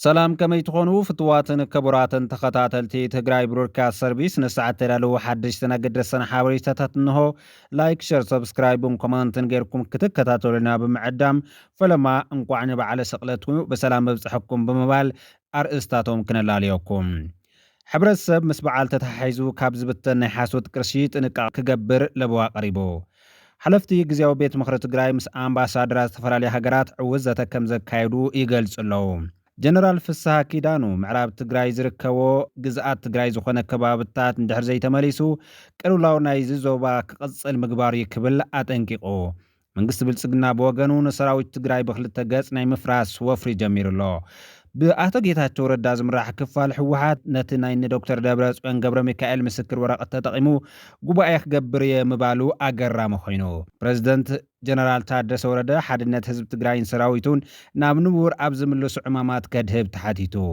ሰላም ከመይ ትኾኑ ፍትዋትን ክቡራትን ተኸታተልቲ ትግራይ ብሮድካስት ሰርቪስ ንሰዓት ተዳለዉ ሓድሽ ተነገደሰን ሓበሬታታት እንሆ ላይክ ሸር ሰብስክራይብን ኮመንትን ጌርኩም ክትከታተሉና ብምዕዳም ፈለማ እንቋዕ ንበዓለ ስቕለት በሰላም መብፅሐኩም ብምባል ኣርእስታቶም ክነላልየኩም ሕብረተሰብ ምስ በዓል ተተሓሒዙ ካብ ዝብተን ናይ ሓሶት ቅርሺ ጥንቃቄ ክገብር ለበዋ ቀሪቡ ሓለፍቲ ግዜያዊ ቤት ምክሪ ትግራይ ምስ ኣምባሳደራት ዝተፈላለዩ ሃገራት ዕውዝ ዘተ ከም ዘካየዱ ይገልጹ ኣለዉ ጀነራል ፍስሐ ኪዳኑ ምዕራብ ትግራይ ዝርከቦ ግዝኣት ትግራይ ዝኾነ ከባብታት እንድሕር ዘይተመሊሱ ቅልውላው ናይ ዞባ ክቕፅል ምግባሩ ክብል ኣጠንቂቑ መንግስቲ ብልጽግና ብወገኑ ንሰራዊት ትግራይ ብክልተ ገጽ ናይ ምፍራስ ወፍሪ ጀሚሩ ኣሎ ብኣቶ ጌታቸው ረዳ ዝምራሕ ክፋል ሕወሓት ነቲ ናይ ዶክተር ደብረጽዮን ገብረ ሚካኤል ምስክር ወረቐት ተጠቒሙ ጉባኤ ክገብር እየ ምባሉ ኣገራሚ ኮይኑ ፕረዚደንት ጀነራል ታደሰ ወረደ ሓድነት ህዝቢ ትግራይን ሰራዊቱን ናብ ንቡር ኣብ ዝምልሱ ዕማማት ከድህብ ተሓቲቱ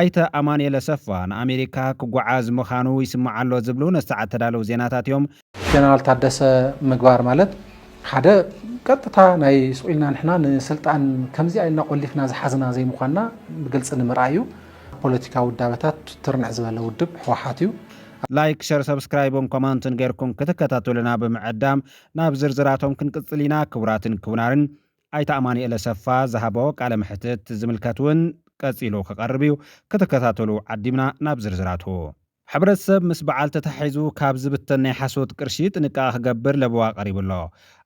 ኣይተ ኣማንኤል ኣሰፋ ንኣሜሪካ ክጓዓዝ ምዃኑ ይስምዓሎ ዝብሉ ነሰዓት ተዳለዉ ዜናታት እዮም ጀነራል ታደሰ ምግባር ማለት ሓደ ቀጥታ ናይ ስኡልና ንሕና ንስልጣን ከምዚ ኣይና ቆሊፍና ዝሓዝና ዘይምዃንና ብግልፂ ንምርኣዩ ፖለቲካዊ ውዳበታት ትርንዕ ዝበለ ውድብ ሕወሓት እዩ ላይክ ሸር ሰብስክራይብን ኮመንትን ጌርኩም ክትከታተሉና ብምዕዳም ናብ ዝርዝራቶም ክንቅፅል ኢና ክቡራትን ክቡናርን ኣይተ ኣማንኤል ኣሰፋ ዝሃቦ ቃለ ምሕትት ዝምልከት እውን ቀፂሉ ክቐርብ እዩ ክትከታተሉ ዓዲምና ናብ ዝርዝራቱ ሕብረተሰብ ምስ በዓል ተተሓሒዙ ካብ ዝብተን ናይ ሓሶት ቅርሺ ጥንቃቐ ክገብር ለበዋ ቀሪቡ ኣሎ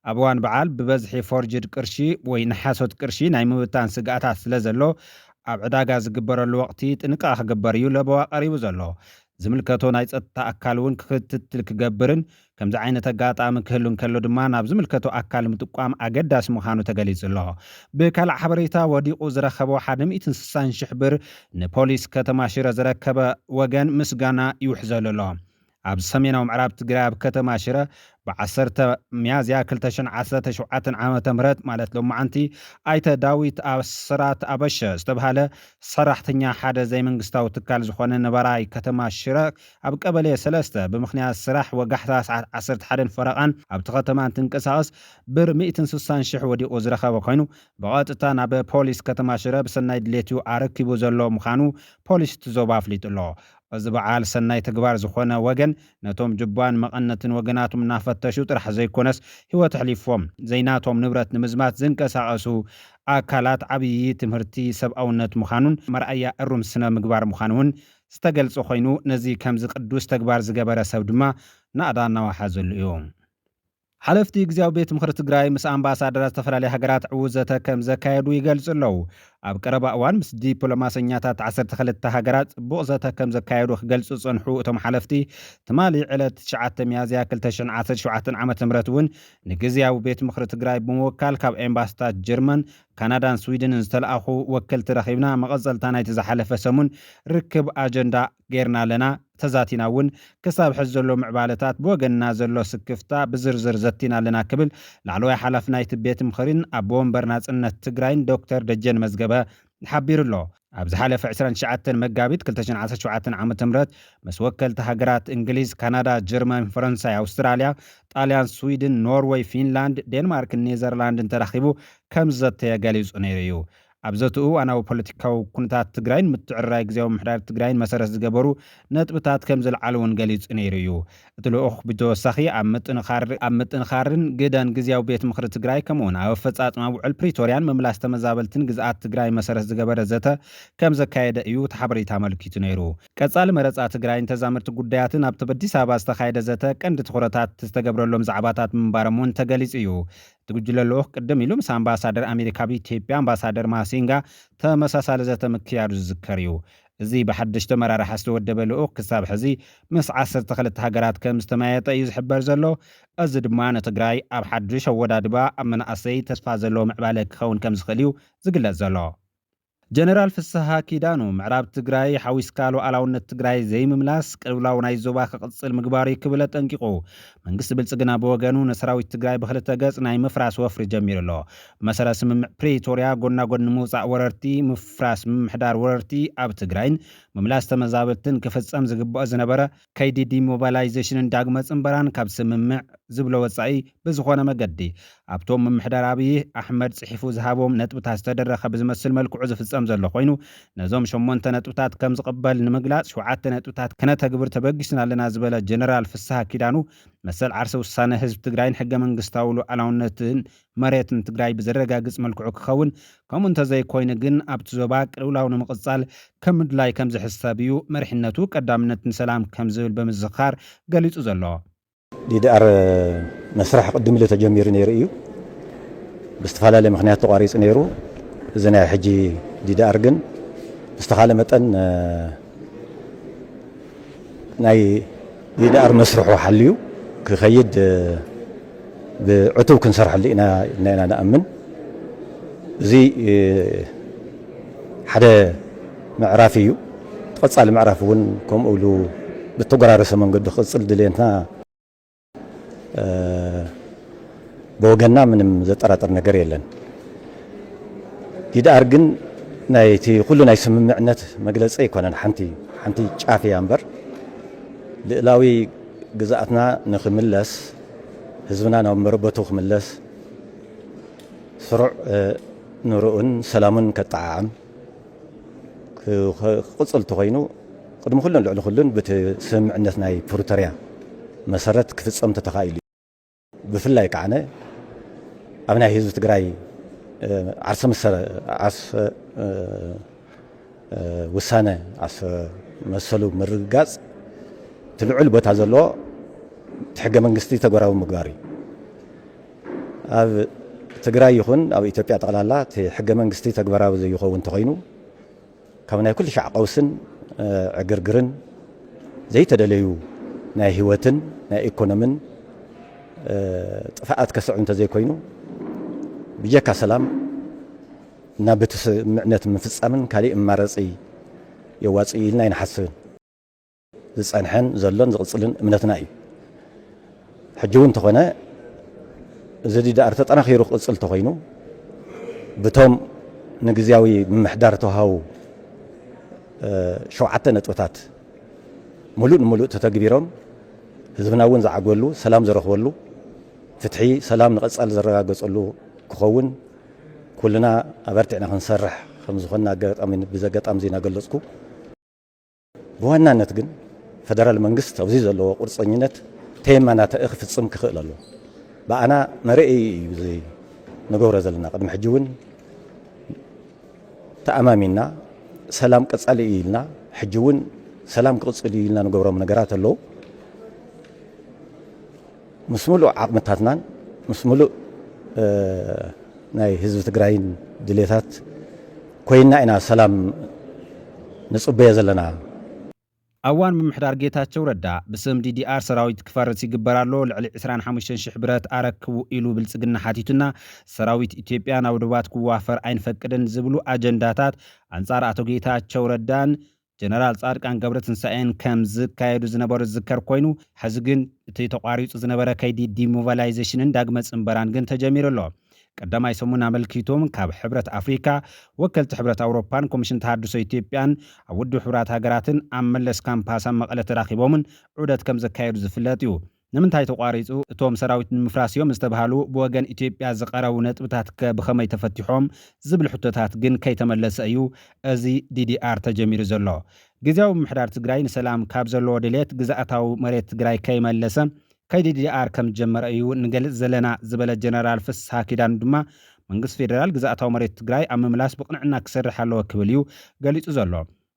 ኣብ እዋን በዓል ብበዝሒ ፎርጅድ ቅርሺ ወይ ንሓሶት ቅርሺ ናይ ምብታን ስጋኣታት ስለ ዘሎ ኣብ ዕዳጋ ዝግበረሉ ወቅቲ ጥንቃቐ ክግበር እዩ ለበዋ ቀሪቡ ዘሎ ዝምልከቶ ናይ ፀጥታ ኣካል እውን ክትትል ክገብርን ከምዚ ዓይነት ኣጋጣሚ ክህሉ እንከሎ ድማ ናብ ዝምልከቶ ኣካል ምጥቋም ኣገዳሲ ምዃኑ ተገሊጹ ኣሎ ብካልእ ሓበሬታ ወዲቑ ዝረኸቦ 160,000 ብር ንፖሊስ ከተማ ሽረ ዝረከበ ወገን ምስጋና ይውሕዘሉ ኣሎ ኣብ ሰሜናዊ ምዕራብ ትግራይ ኣብ ከተማ ሽረ ብ10 ሚያዝያ 2017 ዓመተ ምህረት ማለት ሎማዓንቲ ኣይተ ዳዊት ኣስራት ኣበሸ ዝተባሃለ ሰራሕተኛ ሓደ ዘይመንግስታዊ ትካል ዝኾነ ነበራይ ከተማ ሽረ ኣብ ቀበሌ 3 ብምኽንያት ስራሕ ወጋሕታ 11 ፈረቓን ኣብቲ ከተማ እንትንቀሳቐስ ብር 160,000 ወዲቑ ዝረኸበ ኮይኑ ብቐጥታ ናብ ፖሊስ ከተማ ሽረ ብሰናይ ድሌትዩ ኣረኪቡ ዘሎ ምዃኑ ፖሊስ ትዞባ ኣፍሊጡ ኣሎ እዚ በዓል ሰናይ ተግባር ዝኾነ ወገን ነቶም ጅባን መቐነትን ወገናቶም እናፈተሹ ጥራሕ ዘይኮነስ ህይወት ሕሊፎም ዘይናቶም ንብረት ንምዝማት ዝንቀሳቐሱ ኣካላት ዓብዪ ትምህርቲ ሰብኣውነት ምዃኑን መርኣያ እሩም ስነ ምግባር ምዃኑን ዝተገልጸ ኮይኑ ነዚ ከምዚ ቅዱስ ተግባር ዝገበረ ሰብ ድማ ናእዳ እናዋሓዘሉ እዩ ሓለፍቲ ግዜያዊ ቤት ምክሪ ትግራይ ምስ ኣምባሳደራት ዝተፈላለዩ ሃገራት ዕውዝ ዘተ ከም ዘካየዱ ይገልጹ ኣለዉ ኣብ ቀረባ እዋን ምስ ዲፕሎማሰኛታት 12 ሃገራት ጽቡቕ ዘተ ከም ዘካየዱ ክገልጹ ጽንሑ እቶም ሓለፍቲ ትማሊ ዕለት 9 ሚያዝያ 2017 ዓ.ም እውን ንግዜያዊ ቤት ምክሪ ትግራይ ብምውካል ካብ ኤምባሲታት ጀርመን ካናዳን ስዊድንን ዝተለኣኹ ወከልቲ ረኺብና መቐፀልታ ናይቲ ዝሓለፈ ሰሙን ርክብ ኣጀንዳ ጌርና ኣለና ተዛቲና እውን ክሳብ ሕዚ ዘሎ ምዕባለታት ብወገንና ዘሎ ስክፍታ ብዝርዝር ዘቲና ኣለና ክብል ላዕለዋይ ሓላፍ ናይቲ ቤት ምክሪን ኣቦ ወንበር ናጽነት ትግራይን ዶክተር ደጀን መዝገበ ሓቢሩ ኣሎ ኣብ ዝሓለፈ 29 መጋቢት 2017 ዓ.ም ምስ ወከልቲ ሃገራት እንግሊዝ ካናዳ ጀርመን ፈረንሳይ ኣውስትራልያ ጣልያን ስዊድን ኖርዌይ ፊንላንድ ዴንማርክን ኔዘርላንድን ተራኺቡ ከም ዘተየ ገሊጹ ነይሩ እዩ ኣብ ዘትኡ ዋናዊ ፖለቲካዊ ኩነታት ትግራይን ምትዕርራይ ግዜያዊ ምሕዳር ትግራይን መሰረት ዝገበሩ ነጥብታት ከም ዝለዓሉ እውን ገሊጹ ነይሩ እዩ እቲ ልኡኽ ብተወሳኺ ኣብ ምጥንኻርን ግደን ግዜያዊ ቤት ምክሪ ትግራይ ከምኡውን ኣብ ኣፈጻጽማ ውዕል ፕሪቶርያን ምምላስ ተመዛበልትን ግዝኣት ትግራይ መሰረት ዝገበረ ዘተ ከም ዘካየደ እዩ እቲ ሓበሬታ ኣመልኪቱ ነይሩ ቀጻሊ መረፃ ትግራይን ተዛመድቲ ጉዳያትን ኣብቲ በኣዲስ ኣበባ ዝተኻየደ ዘተ ቀንዲ ትኹረታት ዝተገብረሎም ዛዕባታት ምንባሮም እውን ተገሊጹ እዩ ትጉጅለ ልኡኽ ቅድም ኢሉ ምስ ኣምባሳደር ኣሜሪካ ብኢትዮጵያ ኣምባሳደር ማሲንጋ ተመሳሳሊ ዘተ ምክያዱ ዝዝከር እዩ እዚ ብሓድሽ ተመራርሓ ዝተወደበ ልኡኽ ክሳብ ሕዚ ምስ 12 ሃገራት ከም ዝተማየጠ እዩ ዝሕበር ዘሎ እዚ ድማ ንትግራይ ኣብ ሓድሽ ኣወዳድባ ኣብ መናእሰይ ተስፋ ዘለዎ ምዕባለ ክኸውን ከም ዝኽእል እዩ ዝግለጽ ዘሎ ጀነራል ፍስሐ ኪዳኑ ምዕራብ ትግራይ ሓዊስካ ሉዓላውነት ትግራይ ዘይምምላስ ቅልውላው ናይ ዞባ ክቕፅል ምግባሩ ክብል ጠንቂቑ መንግስቲ ብልጽግና ብወገኑ ንሰራዊት ትግራይ ብክልተ ገጽ ናይ ምፍራስ ወፍሪ ጀሚሩ ኣሎ መሰረት ስምምዕ ፕሪቶርያ ጎና ጎኒ ምውፃእ ወረርቲ ምፍራስ ምምሕዳር ወረርቲ ኣብ ትግራይን ምምላስ ተመዛበልትን ክፍጸም ዝግብኦ ዝነበረ ከይዲ ዲሞባላይዜሽንን ዳግመ ጽንበራን ካብ ስምምዕ ዝብሎ ወጻኢ ብዝኾነ መገዲ ኣብቶም ምምሕዳር ኣብዪ ኣሕመድ ጽሒፉ ዝሃቦም ነጥብታት ዝተደረኸ ብዝመስል መልክዑ ዝፍጸም ዘሎ ኮይኑ ነዞም 8 ነጥብታት ከም ዝቕበል ንምግላጽ 7 ነጥብታት ከነተግብር ተበጊስና ኣለና ዝበለ ጀነራል ፍስሐ ኪዳኑ መሰል ዓርሲ ውሳነ ህዝቢ ትግራይን ሕገ መንግስታዊ ሉዓላውነትን መሬትን ትግራይ ብዘረጋግጽ መልክዑ ክኸውን ከምኡ እንተዘይኮይኑ ግን ኣብቲ ዞባ ቅልውላው ንምቕጻል ከም ምድላይ ከም ዝሕሰብ እዩ መሪሕነቱ ቀዳምነትን ሰላም ከም ዝብል ብምዝኻር ገሊጹ ዘሎ ዲዲአር መስራሕ ቅድም ኢሉ ተጀሚሩ ነይሩ እዩ ብዝተፈላለየ ምክንያት ተቋሪጹ ነይሩ እዚ ናይ ሕጂ ዲዲአር ግን ብዝተኻለ መጠን ናይ ዲዲአር መስርሑ ሓልዩ ክኸይድ ብዕቱብ ክንሰርሐሉ ኢና ንኣምን እዚ ሓደ ምዕራፍ እዩ ተቐጻሊ ምዕራፍ እውን ከምኡ ኢሉ ብተጎራረሰ መንገዲ ክቕጽል ድሌትና ብወገንና ምንም ዘጠራጥር ነገር የለን ዲዲአር ግን ናይቲ ኩሉ ናይ ስምምዕነት መግለጺ ኣይኮነን ሓንቲ ጫፍ እያ እምበር ልዕላዊ ግዛኣትና ንኽምለስ ህዝብና ናብ መረበቱ ክምለስ ስሩዕ ንርኡን ሰላሙን ከጠዓዓም ክቕጽል ተኾይኑ ቅድሚ ኩሉን ልዕሊ ኩሉን በቲ ስምምዕነት ናይ ፕሪቶርያ መሰረት ክፍጸም ተተኻኢሉ ብፍላይ ከዓነ ኣብ ናይ ህዝቢ ትግራይ ዓርሰ ውሳነ መሰሉ ምርግጋጽ ትልዑል ቦታ ዘለዎ ሕገ መንግስቲ ተግባራዊ ምግባር እዩ ኣብ ትግራይ ይኹን ኣብ ኢትዮጵያ ጠቕላላ እቲ ሕገ መንግስቲ ተግባራዊ ዘይኸውን ተኾይኑ ካብ ናይ ኩሉ ሻዕ ቀውስን ዕግርግርን ዘይተደለዩ ናይ ህይወትን ናይ ኢኮኖምን ጥፍኣት ከስዑ እንተዘይኮይኑ ብጀካ ሰላም እና በቲ ስምምዕነት ምፍጻምን ካሊእ እማረጺ የዋጽእ ኢልና ይንሓስብን ዝጸንሐን ዘሎን ዝቕጽልን እምነትና እዩ ሕጂ እውን እንተኾነ እዚ ዲዲአር ተጠናኺሩ ክቕጽል ተኾይኑ ብቶም ንግዝያዊ ምምሕዳር ተዋሃቡ 7 ነጥብታት ሙሉእ ንሙሉእ ተተግቢሮም ህዝብና እውን ዝዓግበሉ ሰላም ዝረኽበሉ ፍትሒ ሰላም ንቐጻሊ ዘረጋገጸሉ ክኸውን ኩልና ኣበርቲዕና ክንሰርሕ ከም ዝኾንና ብዘጋጣሚ ዜና ገለጽኩ ብዋናነት ግን ፌደራል መንግስት ኣብዚ ዘለዎ ቁርፀኝነት ተየማናተ ክፍጽም ክኽእል ኣሎ ብኣና መርአይ እዩ ንገብሮ ዘለና ቅድሚ ሕጂ እውን ተኣማሚና ሰላም ቀጻሊ እዩ ኢልና ሕጂ እውን ሰላም ክቕጽል እዩ ኢልና ንገብሮም ነገራት ኣለዉ ምስ ሙሉእ ዓቕምታትናን ምስ ሙሉእ ናይ ህዝቢ ትግራይን ድሌታት ኮይና ኢና ሰላም ንጽበየ ዘለና ኣዋን ምምሕዳር ጌታቸው ረዳ ብስም ዲዲአር ሰራዊት ክፈርስ ይግበራሎ ልዕሊ 25,000 ብረት ኣረክቡ ኢሉ ብልጽግና ሓቲቱና ሰራዊት ኢትዮጵያ ናብ ድባት ክዋፈር ኣይንፈቅድን ዝብሉ ኣጀንዳታት ኣንጻር ኣቶ ጌታቸው ረዳን ጀነራል ጻድቃን ገብረትንሳኤን ከም ዝካየዱ ዝነበሩ ዝዝከር ኮይኑ ሕዚ ግን እቲ ተቋሪጹ ዝነበረ ከይዲ ዲሞባላይዜሽንን ዳግመ ጽንበራን ግን ተጀሚሩ ኣሎ ቀዳማይ ሰሙን ኣመልኪቶም ካብ ሕብረት ኣፍሪካ ወከልቲ ሕብረት ኣውሮፓን ኮሚሽን ተሃድሶ ኢትዮጵያን ኣብ ውድብ ሕብራት ሃገራትን ኣብ መለስ ካምፓስ ኣብ መቐለ ተራኺቦምን ዑደት ከም ዘካየዱ ዝፍለጥ እዩ ንምንታይ ተቋሪጹ እቶም ሰራዊት ንምፍራስ እዮም ዝተባሃሉ ብወገን ኢትዮጵያ ዝቐረቡ ነጥብታት ብኸመይ ተፈቲሖም ዝብል ሕቶታት ግን ከይተመለሰ እዩ እዚ ዲዲአር ተጀሚሩ ዘሎ ግዜያዊ ምምሕዳር ትግራይ ንሰላም ካብ ዘለዎ ድሌት ግዛኣታዊ መሬት ትግራይ ከይመለሰ ከይዲ ዲዲአር ከም ጀመረ እዩ ንገልጽ ዘለና ዝበለ ጀነራል ፍስሐ ኪዳኑ ድማ መንግስቲ ፌደራል ግዛኣታዊ መሬት ትግራይ ኣብ ምምላስ ብቕንዕና ክሰርሕ ኣለዎ ክብል እዩ ገሊጹ ዘሎ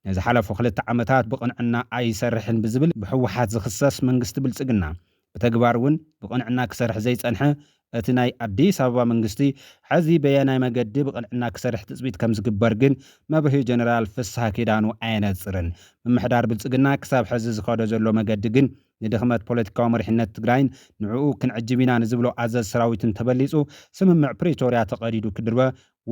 ነዚ ሓለፉ 2 ዓመታት ብቕንዕና ኣይሰርሕን ብዝብል ብሕወሓት ዝኽሰስ መንግስቲ ብልጽግና በተግባር እውን ብቕንዕና ክሰርሕ ዘይጸንሐ እቲ ናይ ኣዲስ ኣበባ መንግስቲ ሕዚ በየናይ መገዲ ብቕንዕና ክሰርሕ ትጽቢት ከም ዝግበር ግን መብርሂ ጀነራል ፍስሐ ኪዳኑ ኣይነጽርን ምምሕዳር ብልጽግና ክሳብ ሕዚ ዝኸዶ ዘሎ መገዲ ግን ንድኽመት ፖለቲካዊ መሪሕነት ትግራይን ንዕኡ ክንዕጅብ ኢና ንዝብሎ ኣዘዝ ሰራዊትን ተበሊጹ ስምምዕ ፕሪቶርያ ተቐዲዱ ክድርበ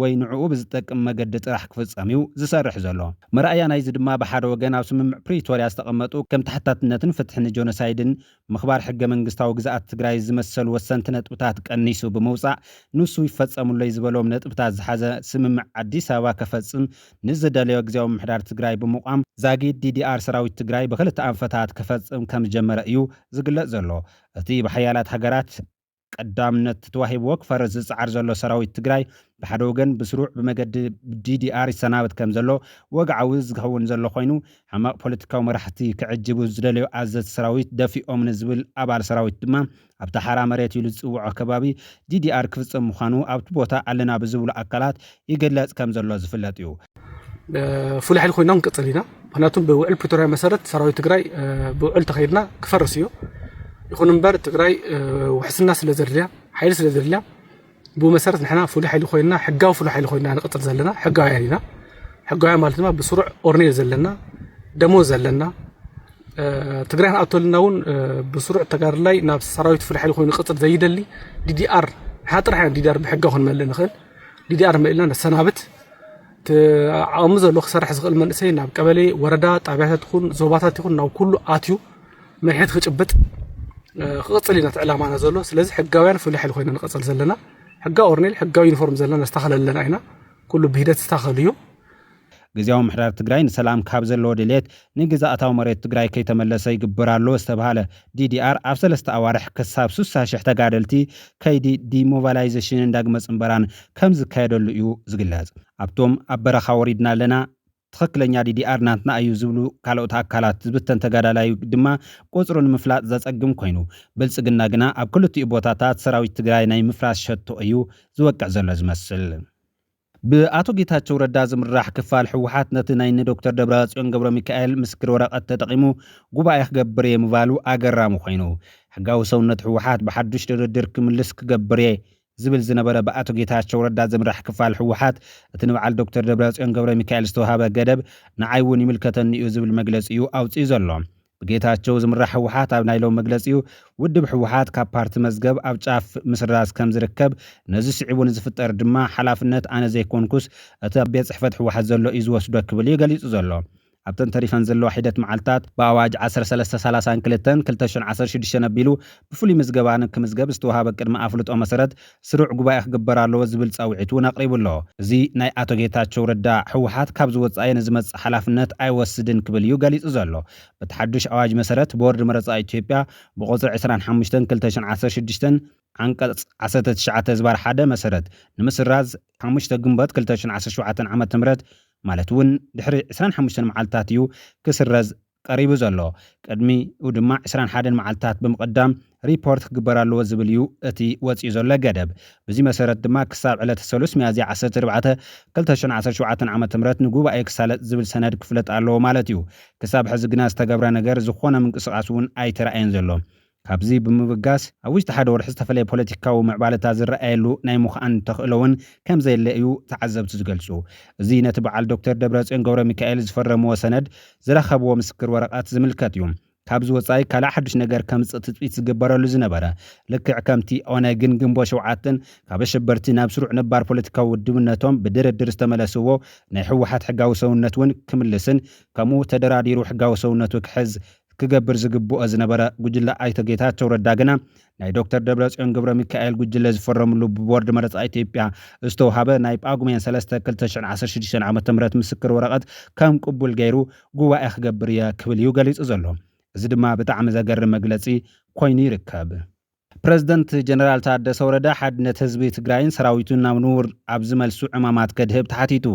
ወይ ንዕኡ ብዝጠቅም መገዲ ጥራሕ ክፍጸም እዩ ዝሰርሕ ዘሎ መርኣያ ናይዚ ድማ ብሓደ ወገን ኣብ ስምምዕ ፕሪቶርያ ዝተቐመጡ ከም ተሓታትነትን ፍትሕን ጆኖሳይድን ምኽባር ሕገ መንግስታዊ ግዛኣት ትግራይ ዝመሰሉ ወሰንቲ ነጥብታት ቀኒሱ ብምውፃእ ንሱ ይፈጸሙለይ ዝበሎም ነጥብታት ዝሓዘ ስምምዕ ኣዲስ ኣበባ ከፈጽም ንዝደለዮ ግዜያዊ ምምሕዳር ትግራይ ብምቋም ዛጊድ ዲዲአር ሰራዊት ትግራይ በክልተ አንፈታት ከፈጽም ከም ጀመረ እዩ ዝግለጽ ዘሎ እቲ በሓያላት ሃገራት ቀዳምነት ተዋሂብዎ ክፈርስ ዝፅዓር ዘሎ ሰራዊት ትግራይ ብሓደ ወገን ብስሩዕ ብመገዲ ዲዲአር ይሰናበት ከም ዘሎ ወግዓዊ ዝኸውን ዘሎ ኮይኑ ሕማቕ ፖለቲካዊ መራሕቲ ክዕጅቡ ዝደለዩ ኣዘዝ ሰራዊት ደፊኦም ንዝብል ኣባል ሰራዊት ድማ ኣብቲ ሓራ መሬት ኢሉ ዝፅውዖ ከባቢ ዲዲአር ክፍፅም ምዃኑ ኣብቲ ቦታ ኣለና ብዝብሉ ኣካላት ይገለጽ ከም ዘሎ ዝፍለጥ እዩ ፍሉይ ሓይሊ ኮይና ክንቅፅል ኢና ምክንያቱም ብውዕል ፕሪቶሪያ መሰረት ሰራዊት ትግራይ ብውዕል ተኸይድና ክፈርስ እዩ ይኹን እምበር ትግራይ ውሕስና ስለ ዘድልያ ሓይሊ ስለ ዘድልያ ብመሰረት ንሕና ፍሉይ ሓይሊ ኮይና ሕጋዊ ፍሉይ ሓይሊ ኮይና ንቅፅል ዘለና ሕጋውያን ኢና ሕጋውያን ማለት ድማ ብስሩዕ ኦርኔል ዘለና ደሞዝ ዘለና ትግራይ ንኣተልና እውን ብስሩዕ ተጋድላይ ናብ ሰራዊት ፍሉይ ሓይሊ ኮይኑ ቅፅል ዘይደሊ ዲዲአር ሓጥራሕ ዲዲአር ብሕጋዊ ክንመልእ ንኽእል ዲዲአር መልእና ነሰናብት ዓቕሚ ዘሎ ክሰርሕ ዝኽእል መንእሰይ ናብ ቀበሌ ወረዳ ጣብያታት ይኹን ዞባታት ይኹን ናብ ኩሉ ኣትዩ መሪሕነት ክጭብጥ ክቅፅል ኢና ዕላማና ዘሎ ስለዚ ሕጋውያን ፍሉይ ሓይሊ ኮይና ንቅፅል ዘለና ሕጋዊ ኦርኔል ሕጋዊ ዩኒፎርም ዘለና ዝተኸለለና ኢና ኩሉ ብሂደት ዝተኸል እዩ ግዚያዊ ምሕዳር ትግራይ ንሰላም ካብ ዘለዎ ድሌት ንግዛእታዊ መሬት ትግራይ ከይተመለሰ ይግበራሎ ዝተባሃለ ዲዲአር ኣብ 3 ኣዋርሕ ክሳብ 60,000 ተጋደልቲ ከይዲ ዲሞባላይዜሽን እንዳግመ ፅምበራን ከም ዝካየደሉ እዩ ዝግለጽ ኣብቶም ኣብ በረኻ ወሪድና ኣለና ትኽክለኛ ዲዲአር ናትና እዩ ዝብሉ ካልኦት ኣካላት ዝብተን ተጋዳላይ ድማ ቁፅሩ ንምፍላጥ ዘጸግም ኮይኑ ብልጽግና ግና ኣብ ክልቲኡ ቦታታት ሰራዊት ትግራይ ናይ ምፍራስ ሸቶ እዩ ዝወቅዕ ዘሎ ዝመስል ብኣቶ ጌታቸው ረዳ ዝምራሕ ክፋል ሕወሓት ነቲ ናይ ዶክተር ደብረጽዮን ገብረ ሚካኤል ምስክር ወረቐት ተጠቂሙ ጉባኤ ክገብር ምባሉ ኣገራሙ ኮይኑ ሕጋዊ ሰውነት ሕወሓት ብሓዱሽ ድርድር ክምልስ ክገብር ዝብል ዝነበረ በኣቶ ጌታቸው ረዳ ዝምራሕ ክፋል ሕወሓት እቲ ንበዓል ዶክተር ደብረጽዮን ገብረ ሚካኤል ዝተዋሃበ ገደብ ንዓይ እውን ይምልከተኒ እዩ ዝብል መግለፂ እዩ ኣውፅኡ ዘሎ ብጌታቸው ዝምራሕ ሕወሓት ኣብ ናይሎም መግለፂኡ ውድብ ሕወሓት ካብ ፓርቲ መዝገብ ኣብ ጫፍ ምስራዝ ከም ዝርከብ ነዚ ስዒቡን ዝፍጠር ድማ ሓላፍነት ኣነ ዘይኮንኩስ እቲ ኣብ ቤት ጽሕፈት ሕወሓት ዘሎ እዩ ዝወስዶ ክብል ገሊጹ ዘሎ ኣብተን ተሪፈን ዘለዎ ሒደት መዓልታት ብኣዋጅ 1332/2016 ኣቢሉ ብፍሉይ ምዝገባን ክምዝገብ ዝተዋሃበ ቅድሚ ኣፍልጦ መሰረት ስሩዕ ጉባኤ ክግበር ኣለዎ ዝብል ጻውዒት እውን ኣቕሪቡ ኣሎ እዚ ናይ ኣቶ ጌታቸው ረዳ ሕወሓት ካብ ዝወጻኢ ንዝመጽእ ሓላፍነት ኣይወስድን ክብል እዩ ገሊጹ ዘሎ በቲ ሓዱሽ ኣዋጅ መሰረት ቦርድ መረጻ ኢትዮጵያ ብቁጽሪ 25/2016 አንቀጽ 19/1 መሰረት ንምስራዝ 5 ግንቦት 2017 ዓ.ም ማለት እውን ድሕሪ 25 መዓልታት እዩ ክስረዝ ቀሪቡ ዘሎ ቅድሚ ድማ 21 መዓልታት ብምቅዳም ሪፖርት ክግበር ኣለዎ ዝብል እዩ እቲ ወፂኡ ዘሎ ገደብ በዚ መሰረት ድማ ክሳብ ዕለተ 3 ሚያዝያ 14 2017 ዓ.ም ንጉባኤ ክሳለጥ ዝብል ሰነድ ክፍለጥ ኣለዎ ማለት እዩ ክሳብ ሕዚ ግና ዝተገብረ ነገር ዝኾነ ምንቅስቃስ እውን ኣይተረኣየን ዘሎ ካብዚ ብምብጋስ ኣብ ውሽጢ ሓደ ወርሒ ዝተፈለየ ፖለቲካዊ ምዕባለታት ዝረኣየሉ ናይ ምዃን ተኽእሎውን ከም ዘየለ እዩ ተዓዘብቲ ዝገልጹ እዚ ነቲ በዓል ዶክተር ደብረጽዮን ገብረ ሚካኤል ዝፈረምዎ ሰነድ ዝረኸብዎ ምስክር ወረቐት ዝምልከት እዩ ካብዚ ወጻኢ ካልእ ሓዱሽ ነገር ከም ትፅቢት ዝግበረሉ ዝነበረ ልክዕ ከምቲ ኦነግን ግንቦት 7 ካብ ኣሸበርቲ ናብ ስሩዕ ነባር ፖለቲካዊ ውድብነቶም ብድርድር ዝተመለስዎ ናይ ሕወሓት ሕጋዊ ሰውነት እውን ክምልስን ከምኡ ተደራዲሩ ሕጋዊ ሰውነቱ ክሕዝ ክገብር ዝግብኦ ዝነበረ ጉጅለ ኣይተ ጌታቸው ረዳ ግና ናይ ዶክተር ደብረጽዮን ገብረ ሚካኤል ጉጅለ ዝፈረምሉ ብቦርድ መረጻ ኢትዮጵያ ዝተዋሃበ ናይ ጳጉሜን 3/2016 ዓ.ም ምስክር ወረቐት ከም ቅቡል ገይሩ ጉባኤ ክገብር እየ ክብል እዩ ገሊጹ ዘሎ እዚ ድማ ብጣዕሚ ዘገርም መግለፂ ኮይኑ ይርከብ ፕሬዝደንት ጀነራል ታደሰ ወረደ ሓድነት ህዝቢ ትግራይን ሰራዊቱን ናብ ንቡር ኣብ ዝመልሱ ዕማማት ከድህብ ተሓቲቱ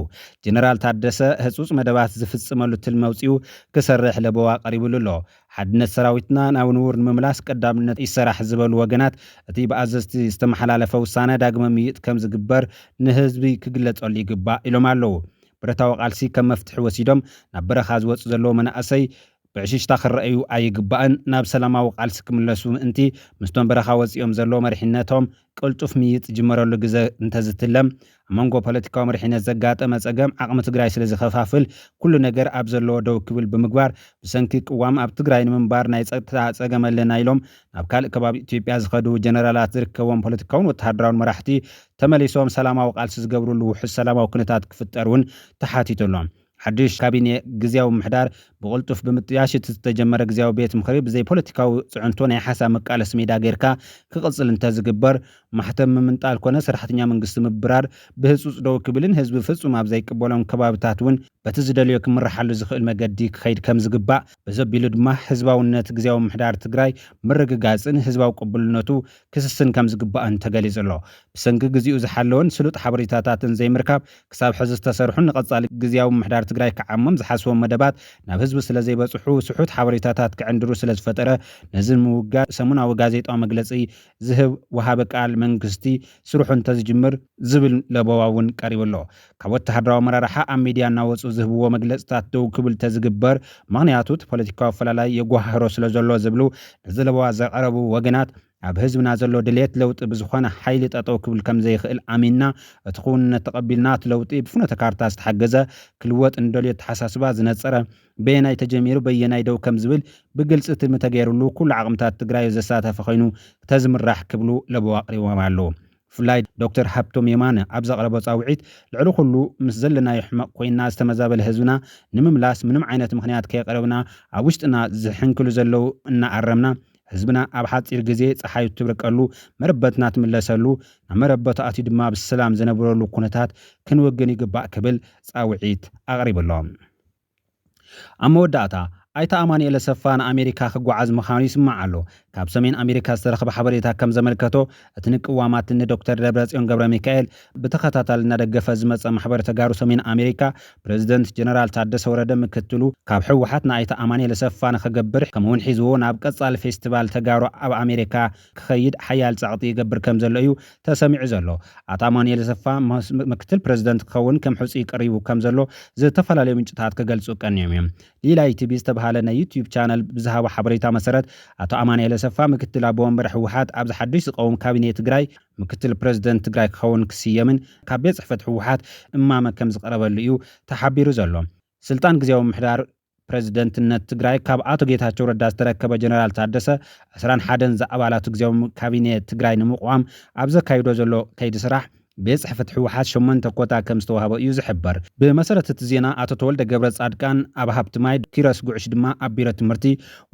ጀነራል ታደሰ ህጹጽ መደባት ዝፍጽመሉ ትልመውፂኡ ክሰርሕ ለበዋ ቀሪቡሉ ኣሎ ሓድነት ሰራዊትና ናብ ንቡር ንምምላስ ቀዳምነት ይሰራሕ ዝበሉ ወገናት እቲ ብኣዘዝቲ ዝተመሓላለፈ ውሳነ ዳግመ ምይጥ ከም ዝግበር ንህዝቢ ክግለጸሉ ይግባእ ኢሎም ኣለዉ ብረታዊ ቃልሲ ከም መፍትሒ ወሲዶም ናብ በረኻ ዝወፁ ዘለዎ መናእሰይ ብዕሽሽታ ክረአዩ ኣይግባእን ናብ ሰላማዊ ቃልሲ ክምለሱ ምእንቲ ምስቶም በረኻ ወፂኦም ዘሎ መሪሕነቶም ቅልጡፍ ምይጥ ጅመረሉ ግዜ እንተዝትለም መንጎ ፖለቲካዊ መሪሕነት ዘጋጠመ ፀገም ዓቕሚ ትግራይ ስለ ዝኸፋፍል ኩሉ ነገር ኣብ ዘለዎ ደው ክብል ብምግባር ብሰንኪ ቅዋም ኣብ ትግራይ ንምንባር ናይ ፀጥታ ፀገም ኣለና ኢሎም ናብ ካልእ ከባቢ ኢትዮጵያ ዝኸዱ ጀነራላት ዝርከቦም ፖለቲካውን ወተሃደራውን መራሕቲ ተመሊሶም ሰላማዊ ቃልሲ ዝገብሩሉ ውሕስ ሰላማዊ ኩነታት ክፍጠር እውን ተሓቲቱሎም ሓድሽ ካቢኔ ግዚያዊ ምሕዳር بقلطف بمطياش تتجمر غزياو بيت مخرب زي بوليتيكاو صعنتو ናይ حساب مقالس ميدا غيركا كقصل انت زغبر محتم من طال كونه سرحتنيا منغست مبرار بهصص دو كبلن حزب فصوم اب زي قبولون كبابتاتون بتزدليو كمرحلو زخيل مغدي خيد كم زغبا بزبيلو دما حزباونت غزياو محدار تግራይ مرغغاصن حزباو قبولنتو كسسن كم زغبا انت غليزلو بسنگ غزيو زحلون سلوط حبريتاتاتن زي مركاب كساب حز تسرحون قصالي غزياو محدار تግራይ كعمم زحاسو مدبات ናብ ህዝቢ ስለ ዘይበጽሑ ስሑት ሓበሬታታት ክዕንድሩ ስለ ዝፈጠረ ነዝን ምውጋ ሰሙናዊ ጋዜጣዊ መግለጺ ዝህብ ወሃበ ቃል መንግስቲ ስሩሑን ተዝጅምር ዝብል ለበዋውን ቀሪብሎ ካብ ወተሃደራዊ መራርሓ ኣብ ሚድያ እናወፁ ዝህብዎ መግለጽታት ደው ክብል ተዝግበር ምክንያቱ ፖለቲካዊ ፈላላይ የጓህሮ ስለ ዘሎ ዝብሉ ዝለበዋ ዘቀረቡ ወገናት ኣብ ህዝብና ዘሎ ድሌት ለውጥ ብዝኾነ ሓይሊ ጠጠው ክብል ከም ዘይኽእል ኣሚንና እትኹንነት ተቀቢልና ለውጥ ብፍኖተ ካርታ ዝተሓገዘ ክልወጥ እንደልየት ተሓሳስባ ዝነጸረ በየናይ ተጀሚሩ በየናይ ደው ከም ዝብል ብግልጽ ትምተገይሩሉ ኩሉ ዓቕምታት ትግራይ ዘሳተፈ ኮይኑ ተዝምራሕ ክብሉ ለበዋቅሪዎም ኣለዉ ፍላይ ዶክተር ሃብቶም የማነ ኣብ ዘቕረበ ጻውዒት ልዕሊ ኩሉ ምስ ዘለና ይሕመቕ ኮይና ዝተመዛበለ ህዝብና ንምምላስ ምንም ዓይነት ምክንያት ከይቀረብና ኣብ ውሽጥና ዝሕንክሉ ዘለው እናኣረምና ህዝብና ኣብ ሓጺር ግዜ ፀሓይ ትብርቀሉ መረበትና ትምለሰሉ መረበቱ ኣቲ ድማ ብሰላም ዝነብረሉ ኩነታት ክንወግን ይግባእ ክብል ጻውዒት ኣቕሪብሎም ኣመወዳእታ ኣይታ ኣማኒኤል ሰፋን ኣሜሪካ ክጓዓዝ ምዃኑ ይስማዕ ኣሎ ካብ ሰሜን ኣሜሪካ ዝተረኸበ ሓበሬታ ከም ዘመልከቶ እቲ ንቅዋማት ዶክተር ደብረጽዮን ገብረ ሚካኤል ብተኸታታሊ እናደገፈ ዝመፀ ማሕበር ተጋሩ ሰሜን ኣሜሪካ ፕሬዚደንት ጀነራል ታደሰ ወረደ ምክትሉ ካብ ሕወሓት ንኣይታ ኣማኒኤል ሰፋን ክገብር ከምውን ሒዝዎ ናብ ቀጻሊ ፌስቲቫል ተጋሩ ኣብ ኣሜሪካ ክኸይድ ሓያል ጻዕጢ ይገብር ከም ዘሎ እዩ ተሰሚዑ ዘሎ ኣታ ኣማኒኤል ሰፋ ምክትል ፕሬዚደንት ክኸውን ከም ሕፁ ይቀሪቡ ከም ዘሎ ዝተፈላለዩ ምንጭታት ክገልጹ ቀኒዮም እዮም ሊላይ ቲቪ ዝተባሃለ ናይ ዩቲዩብ ቻነል ብዝሃቦ ሓበሬታ መሰረት ኣቶ ኣማኒኤል ሰፋ ምክትል ኣቦ ወንበር ሕወሓት ኣብ ሓድሽ ዝቀውም ካቢኔ ትግራይ ምክትል ፕሬዚደንት ትግራይ ክኸውን ክስየምን ካብ ቤት ጽሕፈት ሕወሓት እማመ ከም ዝቀረበሉ እዩ ተሓቢሩ ዘሎ ስልጣን ግዜያዊ ምሕዳር ፕሬዚደንትነት ትግራይ ካብ ኣቶ ጌታቸው ረዳ ዝተረከበ ጀነራል ታደሰ 21 ዘኣባላቱ ግዜያዊ ካቢኔ ትግራይ ንምቋም ኣብ ዘካይዶ ዘሎ ከይዲ ስራሕ ቤት ጽሕፈት ሕወሓት 8 ኮታ ከም ዝተዋህበ እዩ ዝሕበር ብመሰረት እቲ ዜና ኣቶ ተወልደ ገብረ ጻድቃን ኣብ ሃብትማይ ኪሮስ ጉዕሽ ድማ ኣብ ቢሮ ትምህርቲ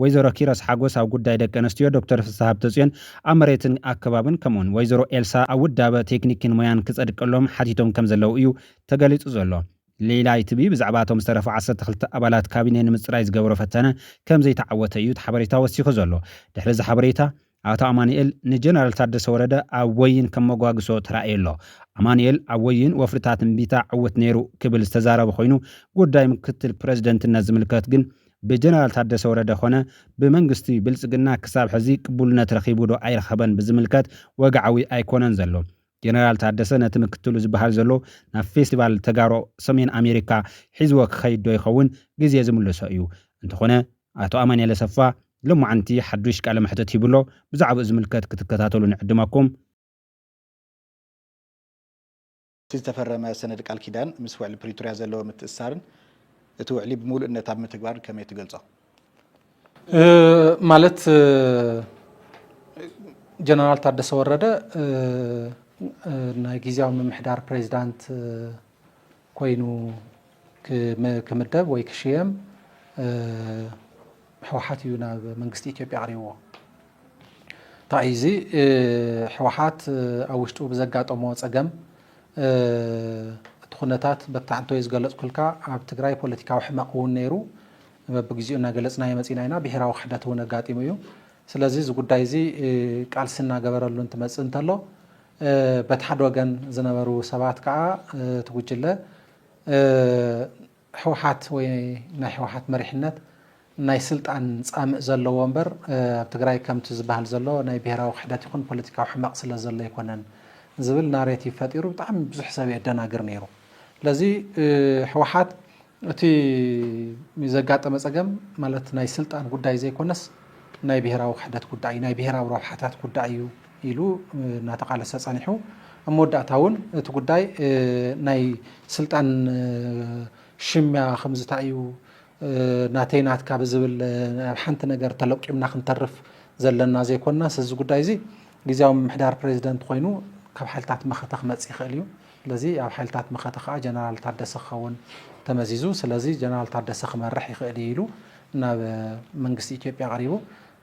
ወይዘሮ ኪሮስ ሓጎስ ኣብ ጉዳይ ደቂ ኣንስትዮ ዶክተር ፍስሓ ሃብተጽዮን ኣብ መሬትን ኣከባብን ከምኡን ወይዘሮ ኤልሳ ኣብ ውዳበ ቴክኒክን ሞያን ክጸድቀሎም ሓቲቶም ከም ዘለው እዩ ተገሊጹ ዘሎ ሌላይ ቲቪ ብዛዕባ እቶም ዝተረፉ 12 ኣባላት ካቢኔ ንምጽራይ ዝገበሮ ፈተነ ከም ዘይተዓወተ እዩ ሓበሬታ ወሲኹ ዘሎ ድሕሪ እዚ ሓበሬታ ኣቶ ኣማኒኤል ንጀነራል ታደሰ ወረደ ኣብ ወይን ከም መጓግሶ ተራእየሎ ኣማኒኤል ኣብ ወይን ወፍርታት እምቢታ ዕውት ነይሩ ክብል ዝተዛረበ ኮይኑ ጉዳይ ምክትል ፕሬዚደንትነት ዝምልከት ግን ብጀነራል ታደሰ ወረደ ኾነ ብመንግስቲ ብልጽግና ክሳብ ሕዚ ቅቡልነት ረኺቡ ዶ ኣይረኸበን ብዝምልከት ወግዓዊ ኣይኮነን ዘሎ ጀነራል ታደሰ ነቲ ምክትሉ ዝበሃል ዘሎ ናብ ፌስቲቫል ተጋሮ ሰሜን ኣሜሪካ ሒዝዎ ክኸይድ ዶ ይኸውን ግዜ ዝምልሶ እዩ እንተኾነ ኣቶ ኣማኒኤል ሰፋ لمعنتي حدوش كلام حتى يبلو بزعب زملكات كتكتاتلو نعدمكم تفرم سند قال كيدان مسوع البريتوريا زلو متأسرن توعلي بمول ان تاب متغبار كما يتغلصو مالت جنرال تادس ورده نايغيزاو ممحدار بريزيدنت كوينو كمدب ወይ ክሽየም حوحات يونا منغستي إثيوبيا عريوه تايزي حوحات أوشتو بزقات أمو صقم تخونتات بتاعنتو يزغلص كلكا اب تግራይ ፖለቲካዊ ሕማቁን ነይሩ በግዚኡና ገለጽና የመጽናይና ብሔራዊ ወሕደት ሆነ ጋጢሙዩ ስለዚህ እዚ ጉዳይ እዚ ቃልስና ገበረሉ እንትመጽእ እንተሎ በተሓደ ወገን ዝነበሩ ሰባት ከዓ ትጉጅለ ሕወሓት ወይ ናይ ሕወሓት መሪሕነት ናይ ስልጣን ጻምእ ዘለዎ ወንበር ኣብ ትግራይ ከምቲ ዝበሃል ዘሎ ናይ ብሔራዊ ወሕደት ይኹን ፖለቲካዊ ሕማቅ ስለ ዘሎ ይኮነን ዝብል ናሬቲቭ ፈጢሩ ብጣዕሚ ብዙሕ ሰብ የደናግር ነይሩ ስለዚ ሕወሓት እቲ ዘጋጠመ ጸገም ማለት ናይ ስልጣን ጉዳይ ዘይኮነስ ናይ ብሔራዊ ወሕደት ጉዳይ ናይ ብሔራዊ ረብሓታት ጉዳይ እዩ ኢሉ እናተቃለሰ ጸኒሑ እሞዳእታውን እቲ ጉዳይ ናይ ስልጣን ሽምያ ከምዝታዩ ናተይናት ካብ ዝብል ሓንቲ ነገር ተለቂምና ክንተርፍ ዘለና ዘይኮንና እዚ ጉዳይ እዚ ግዜያዊ ምሕዳር ፕሬዚደንት ኮይኑ ካብ ሓልታት መኸተ ክመጽ ይኽእል እዩ ስለዚ ኣብ ሓልታት መኸተ ከዓ ጀነራል ታደሰ ኸውን تمزيزو سلازي جنرال تادس خمرح يخليلو ናብ መንግስቲ ኢትዮጵያ ቀሪቡ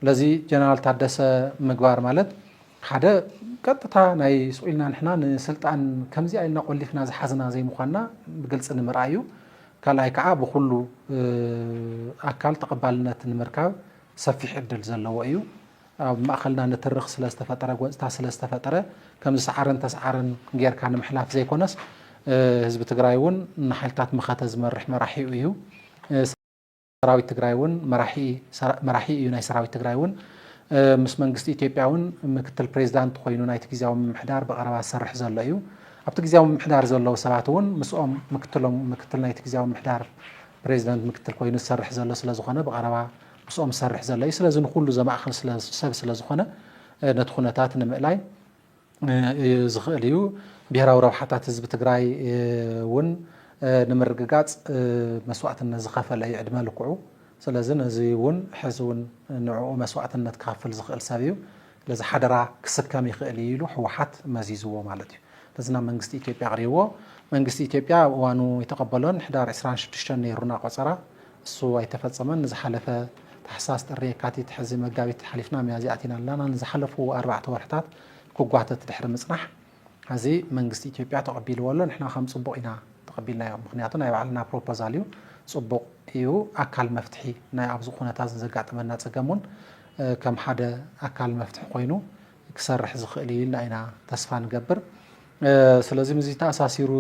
ለዚ ጀነራል ታደሰ ምግባር ማለት ሓደ ቀጥታ ናይ ስኡልና ንሕና ንስልጣን ከምዚ አይልና ቆሊፍና ዝሓዝና ዘይምዃንና ብግልጽ ንምርኣዩ ካልኣይ ከዓ ብኩሉ ኣካል ተቐባልነት ንምርካብ ሰፊሕ ዕድል ዘለዎ እዩ ኣብ ማእኸልና ንትርኽ ስለ ዝተፈጠረ ጎንፅታ ስለ ዝተፈጠረ ከምዚ ሰዓርን ተሰዓርን ጌርካ ንምሕላፍ ዘይኮነስ ህዝቢ ትግራይ እውን ንሓይልታት መኸተ ዝመርሕ መራሒኡ እዩ ሰራዊት ትግራይ እውን መራሒ እዩ ናይ ሰራዊት ትግራይ እውን ምስ መንግስቲ ኢትዮጵያ እውን ምክትል ፕሬዝዳንት ኮይኑ ናይቲ ግዝያዊ ምምሕዳር በቀረባ ዝሰርሕ ዘሎ እዩ ኣብቲ ግዝያዊ ምምሕዳር ዘለዉ ሰባት እውን ምስኦም ምክትል ናይቲ ግዝያዊ ምምሕዳር ፕሬዝዳንት ምክትል ኮይኑ ዝሰርሕ ዘሎ ስለ ዝኾነ በቀረባ ምስኦም ዝሰርሕ ዘሎ እዩ ስለዚ ንኩሉ ዘማእኸል ሰብ ስለ ዝኾነ ነቲ ኩነታት ንምእላይ ዝኽእል እዩ ብሄራዊ ረብሓታት ህዝቢ ትግራይ እውን ንምርግጋጽ መስዋዕትነት ዝኸፈለ ዕድመ ልክዑ ስለዚ ነዚ እውን ሕዚ እውን ንዕኡ መስዋዕትነት ክኸፍል ዝኽእል ሰብ እዩ ለዚ ሓደራ ክስከም ይኽእል ኢሉ ሕወሓት መዚዝዎ ማለት እዩ ለዝና መንግስቲ ኢትዮጵያ ቀሪብዎ መንግስቲ ኢትዮጵያ እዋኑ የተቀበሎን ሕዳር 26 ነይሩና ቆፀራ እሱ ኣይተፈፀመን ንዝሓለፈ ታሕሳስ ጥሪ የካቲት ሕዚ መጋቢት ሓሊፍና ሚያዝያ ኣቲና ኣለና ንዝሓለፉ 4 ወርሕታት ክጓተት ድሕሪ ምጽናሕ ሕዚ መንግስቲ ኢትዮጵያ ተቐቢልዎ ኣሎ ንሕና ከም ጽቡቕ ኢና ተቐቢልናዮም ምክንያቱ ናይ ባዕልና ፕሮፖዛል እዩ ጽቡቕ እዩ ኣካል መፍትሒ ናይ ኣብዚ ኩነታት ዘጋጥመና ፀገሙን ከም ሓደ ኣካል መፍትሒ ኮይኑ ክሰርሕ ዝኽእል እዩ ኢልና ኢና ተስፋ ንገብር ስለዚ ምዚ ተኣሳሲሩ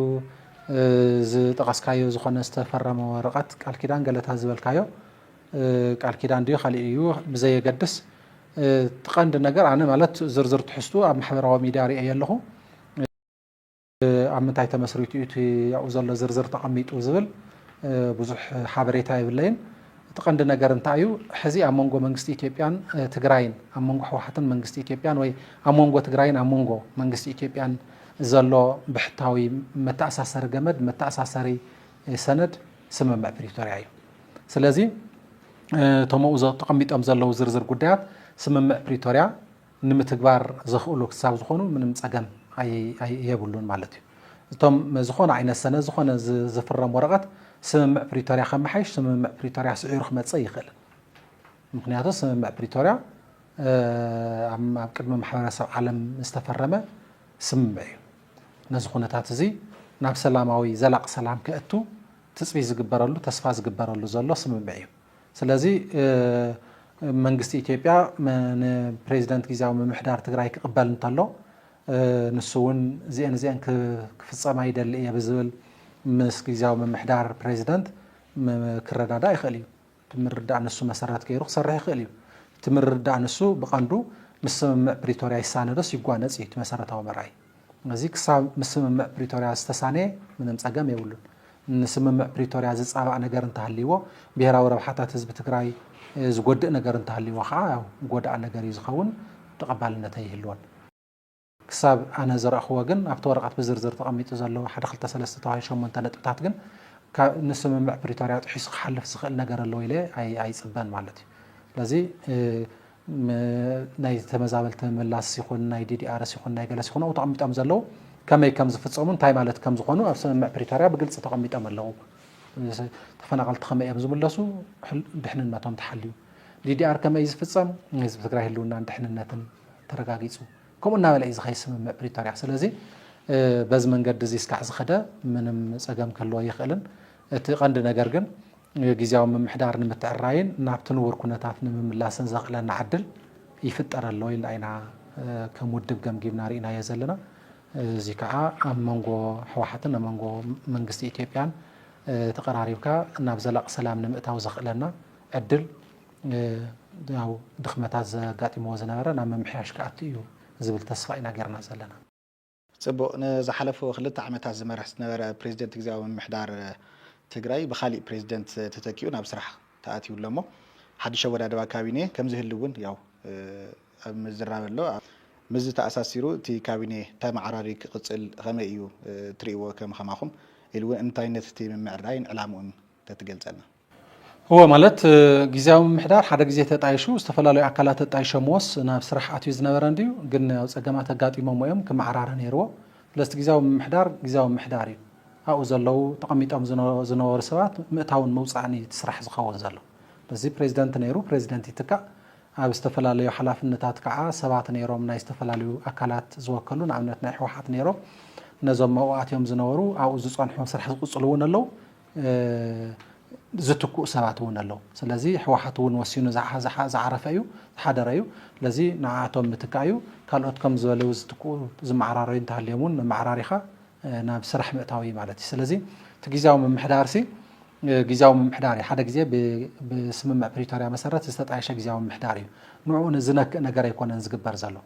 ዝጠቐስካዮ ዝኾነ ዝተፈረመ ወረቐት ቃል ኪዳን ገለታ ዝበልካዮ ቃል ኪዳን ድዩ ካሊእ እዩ ብዘየገድስ ትቐንዲ ነገር ኣነ ማለት ዝርዝር ትሕዝቱ ኣብ ማሕበራዊ ሚድያ ሪአ ኣለኹ ኣብ ምንታይ ተመስሪቱ እዩ ያው ዘሎ ዝርዝር ተቐሚጡ ዝብል ብዙሕ ሓበሬታ ይብለይን ትቐንዲ ነገር እንታይ እዩ ሕዚ ኣብ መንጎ መንግስቲ ኢትዮጵያን ትግራይን ኣብ መንጎ ሕወሓትን መንግስቲ ኢትዮጵያን ወይ ኣብ መንጎ ትግራይን ኣብ መንጎ መንግስቲ ኢትዮጵያን ዘሎ ብሕታዊ መተኣሳሰሪ ገመድ መተኣሳሰሪ ሰነድ ስምምዕ ፕሪቶርያ እዩ ስለዚ እቶም ተቐሚጦም ዘለዉ ዝርዝር ጉዳያት ስምምዕ ፕሪቶርያ ንምትግባር ዘኽእሉ ክሳብ ዝኾኑ ምንም ፀገም የብሉን ማለት እዩ እቶም ዝኾነ ዓይነት ሰነድ ዝኾነ ዝፍረም ወረቐት ስምምዕ ፕሪቶርያ ከመሓይሽ ስምምዕ ፕሪቶርያ ስዒሩ ክመፅእ ይኽእል ምክንያቱ ስምምዕ ፕሪቶርያ ኣብ ቅድሚ ማሕበረሰብ ዓለም ዝተፈረመ ስምምዕ እዩ ነዚ ኩነታት እዚ ናብ ሰላማዊ ዘላቕ ሰላም ክእቱ ትፅቢት ዝግበረሉ ተስፋ ዝግበረሉ ዘሎ ስምምዕ እዩ ስለዚ መንግስቲ ኢትዮጵያ ንፕሬዚደንት ግዝያዊ ምምሕዳር ትግራይ ክቕበል እንተሎ ንሱ እውን እዚአን ክፍፀማ ይደሊ እየ ብዝብል ምስ ግዝያዊ ምምሕዳር ፕሬዚደንት ክረዳዳ ይኽእል እዩ ትምርዳእ ንሱ መሰረት ገይሩ ክሰርሕ ይኽእል እዩ ትምርዳእ ንሱ ብቐንዱ ምስ ስምምዕ ፕሪቶርያ ይሳነዶስ ይጓነፅ እዩ መሰረታዊ መርኣይ እዚ ክሳብ ምስ ስምምዕ ፕሪቶርያ ዝተሳነየ ምንም ፀገም የብሉን ንስምምዕ ፕሪቶርያ ዝፃባእ ነገር እንተሃልይዎ ብሄራዊ ረብሓታት ህዝቢ ትግራይ ዝጎድእ ነገር እንተሃልይዎ ከዓ ያው ጎዳእ ነገር እዩ ዝኸውን ተቐባልነት ኣይህልዎን ክሳብ ኣነ ዝረእኽዎ ግን ኣብቲ ወረቐት ብዝርዝር ተቐሚጡ ዘሎ 1-2-3-8 ነጥብታት ግን ንስምምዕ ፕሪቶርያ ጥሒሱ ክሓልፍ ዝኽእል ነገር ኣለዎ ኢለ ኣይፅበን ማለት እዩ ስለዚ ናይ ተመዛበልቲ ምላስ ይኹን ናይ ዲዲኣርስ ይኹን ናይ ገለስ ይኹን ኣብኡ ተቐሚጦም ዘለዉ ከመይ ከም ዝፍፀሙ እንታይ ማለት ከም ዝኾኑ ኣብ ስምምዕ ፕሪቶርያ ብግልፂ ተቐሚጦም ኣለዉ ተፈናቐልቲ ከመይ እዮም ዝምለሱ ድሕንነቶም ተሓልዩ ዲዲኣር ከመይ ዝፍፀም ህዝቢ ትግራይ ህልውናን ድሕንነትን ተረጋጊፁ ከምኡ እናበለ እዩ ዝኸይድ ስምምዕ ፕሪቶርያ ስለዚ በዚ መንገዲ እዚ እስካዕ ዝኸደ ምንም ፀገም ክህልዎ ይኽእልን እቲ ቀንዲ ነገር ግን ግዝያዊ ምምሕዳር ንምትዕራይን ናብቲ ንቡር ኩነታት ንምምላስን ዘኽእለና ዓድል ይፍጠር ኣሎ ኢልና ኢና ከም ውድብ ገምጊምና ርኢናዮ ዘለና እዚ ከዓ ኣብ መንጎ ሕወሓትን ኣብ መንጎ መንግስቲ ኢትዮጵያን ተቀራሪብካ ናብ ዘላቕ ሰላም ንምእታው ዘኽእለና ዕድል ያው ድኽመታት ዘጋጢምዎ ዝነበረ ናብ መምሕያሽ ክኣቱ እዩ ዝብል ተስፋ ኢና ጌርና ዘለና ጽቡቕ ንዝሓለፉ 2 ዓመታት ዝመርሕ ዝነበረ ፕሬዚደንት ግዝያዊ ምምሕዳር ትግራይ ብኻሊእ ፕሬዚደንት ተተኪኡ ናብ ስራሕ ተኣትዩ ኣሎ እሞ ሓድሽ ኣወዳድባ ካቢነ ከም ዝህሉ እውን ያው ኣብ ምዝራብ ኣሎ ምዝ ተኣሳሲሩ እቲ ካቢነ ተመዓራሪ ክቕፅል ከመይ እዩ ትርእይዎ ከማኹም ኢሉ እውን እንታይ ነቲ እቲ ምምዕራይን ዕላምኡን ተትገልጸልና هو مالت جزاء محدار حدا جزاء تطايشو استفلالو أكلات تطايشو موس ناب سرح أتيو زنبرنديو قلنا أجمعات قاطي ممويم كمعرار نيرو فلست جزاء محدار جزاء محداري ኣብኡ ዘለው ተቐሚጦም ዝነበሩ ሰባት ምእታውን መውፃእን ትስራሕ ዝኸውን ዘሎ በዚ ፕሬዚደንት ነይሩ ፕሬዚደንት ይትካእ ኣብ ዝተፈላለዩ ሓላፍነታት ከዓ ሰባት ነይሮም ናይ ዝተፈላለዩ ኣካላት ዝወከሉ ንኣብነት ናይ ሕወሓት ነይሮም ነዞም መዋእትዮም ዝነበሩ ኣብኡ ዝፀንሑ ስራሕ ዝቕፅሉ እውን ኣለው ዝትኩእ ሰባት እውን ኣለው ስለዚ ሕወሓት እውን ወሲኑ ዝዓረፈ እዩ ዝሓደረ እዩ ለዚ ንዓቶም ምትካእ እዩ ካልኦት ከም ዝበለው ዝትኩኡ ዝመዓራረዩ እንተሃልዮም እውን መዓራሪኻ ናብ ስራሕ ምእታዊ ማለት እዩ ስለዚ እቲ ጊዜያዊ ምምሕዳር ሲ ጊዜያዊ ምምሕዳር ሓደ ግዜ ብስምምዕ ፕሪቶሪያ መሰረት ዝተጣየሸ ጊዜያዊ ምምሕዳር እዩ ንዑ ዝነክእ ነገር ኣይኮነን ዝግበር ዘሎ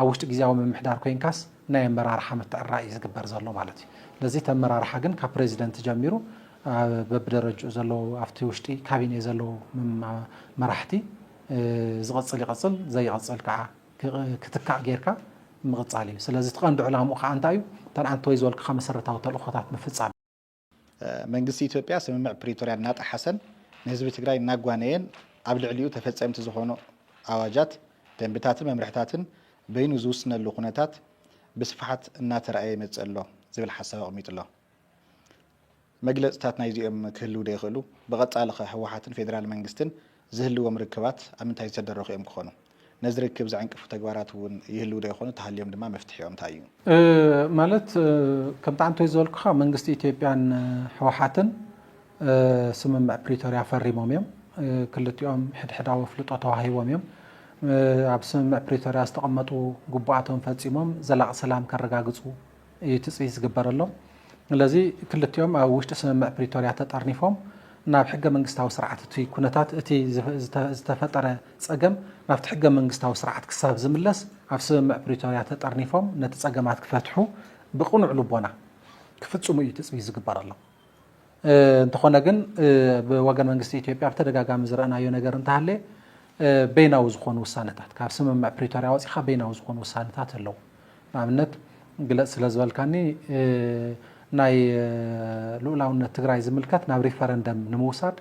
ኣብ ውሽጢ ጊዜያዊ ምምሕዳር ኮይንካስ ናይ ኣመራርሓ ምትዕራይ ዝግበር ዘሎ ማለት እዩ ለዚ ተመራርሓ ግን ካብ ፕሬዚደንት ጀሚሩ በብደረጅኡ ዘለው ኣብቲ ውሽጢ ካቢኔ ዘለው መራሕቲ ዝቕፅል ይቕፅል ዘይቕፅል ከዓ ክትካእ ጌርካ ምቕፃል እዩ ስለዚ ትቐንዲ ዕላምኡ ከዓ እንታይ እዩ ተንዓንቲ ወይ ዝበልክኻ መሰረታዊ ተልእኾታት ምፍፃም መንግስቲ ኢትዮጵያ ስምምዕ ፕሪቶሪያ እናጣሓሰን ንህዝቢ ትግራይ እናጓነየን ኣብ ልዕሊኡ ተፈፀምቲ ዝኾኑ ኣዋጃት ደንብታትን መምርሕታትን በይኑ ዝውስነሉ ኩነታት ብስፍሓት እናተረኣየ ይመፅእ ኣሎ ዝብል ሓሳብ ኣቕሚጡ ኣሎ መግለፅታት ናይዚኦም ክህልው ዶ ይኽእሉ ብቐፃሊ ኸ ሕወሓትን ፌደራል መንግስትን ዝህልዎም ርክባት ኣብ ምንታይ ዝተደረኹ እዮም ክኾኑ ነዚ ርክብ ዘዕንቅፉ ተግባራት እውን ይህልው ዶ ይኾኑ ተሃልዮም ድማ መፍትሒኦም እንታይ እዩ ማለት ከም ጣዕንቶ ዝበልኩኻ መንግስቲ ኢትዮጵያን ሕወሓትን ስምምዕ ፕሪቶሪያ ፈሪሞም እዮም ክልቲኦም ሕድሕዳዊ ፍልጦ ተዋሂቦም እዮም ኣብ ስምምዕ ፕሪቶሪያ ዝተቐመጡ ጉቡኣቶም ፈፂሞም ዘላቕ ሰላም ከረጋግፁ እዩ ትፅቢት ዝግበረሎም ስለዚ ክልቲኦም ኣብ ውሽጢ ስምምዕ ፕሪቶሪያ ተጠርኒፎም ናብ ሕገ መንግስታዊ ስርዓት እቲ ኩነታት እቲ ዝተፈጠረ ፀገም ናብቲ ሕገ መንግስታዊ ስርዓት ክሳብ ዝምለስ ኣብ ስምምዕ ፕሪቶሪያ ተጠርኒፎም ነቲ ፀገማት ክፈትሑ ብቕኑዕ ልቦና ክፍፅሙ እዩ ትፅቢት ዝግበረሎም እንተኾነ ግን ብወገን መንግስቲ ኢትዮጵያ ብተደጋጋሚ ዝረአናዮ ነገር እንተሃለየ በይናዊ ዝኾኑ ውሳነታት ካብ ስምምዕ ፕሪቶሪያ ወፂኻ በይናዊ ዝኾኑ ውሳነታት ኣለው ንኣብነት ግለፅ ስለ ዝበልካኒ ናይ ልኡላውነት ትግራይ ዝምልከት ናብ ሪፈረንደም ንምውሳድ